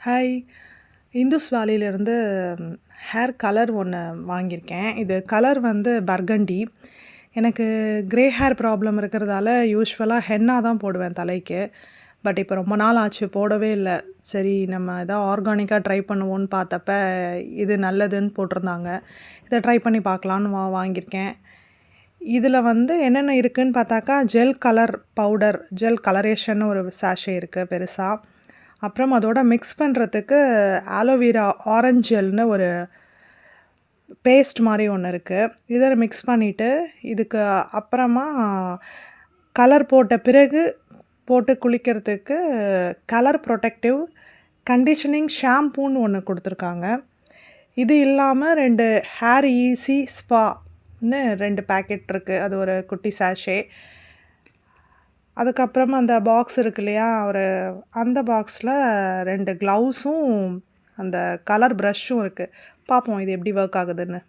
Hi! Hindus வேலியிலேருந்து hair colour ஒன்று வாங்கியிருக்கேன். இது கலர் வந்து பர்கண்டி. எனக்கு கிரே ஹேர் ப்ராப்ளம் இருக்கிறதால யூசுவலாக ஹென்னா தான் போடுவேன் தலைக்கு. பட் இப்போ ரொம்ப நாள் ஆச்சு போடவே இல்ல. சரி நம்ம எதாவது ஆர்கானிக்கா ட்ரை பண்ணுவோன்னு பார்த்தப்ப, இது நல்லதுன்னு போட்டிருந்தாங்க. இத ட்ரை பண்ணி பார்க்கலான்னு வாங்கியிருக்கேன். இதில வந்து என்னென்ன இருக்குன்னு பார்த்தாக்கா, ஜெல் கலர் பவுடர், ஜெல் கலரேஷன்னு ஒரு சாஷே இருக்கு பெருசா. அப்புறம் அதோட மிக்ஸ் பண்ணுறதுக்கு ஆலோவேரா ஆரஞ்ச் ஜெல்னு ஒரு பேஸ்ட் மாரி ஒன்று இருக்கு. இத மிக்ஸ் பண்ணிட்டு, இதுக்கு அப்புறமா கலர் போட்ட பிறகு போட்டு குளிக்கிறதுக்கு கலர் ப்ரொடெக்டிவ் கண்டிஷனிங் ஷாம்பூன்னு ஒன்று குடுத்துருக்காங்க. இது இல்லாம 2 ஹேர் ஈஸி ஸ்பான்னு 2 பேக்கெட் இருக்கு. அது ஒரு குட்டி சாஷே. அதுக்கப்புறமா அந்த பாக்ஸ் இருக்கு இல்லையா? அந்த பாக்ஸில் 2 க்ளவுஸும், அந்த கலர் ப்ரஷ்ஷும் இருக்கு. பார்ப்போம் இது எப்படி ஒர்க் ஆகுதுன்னு.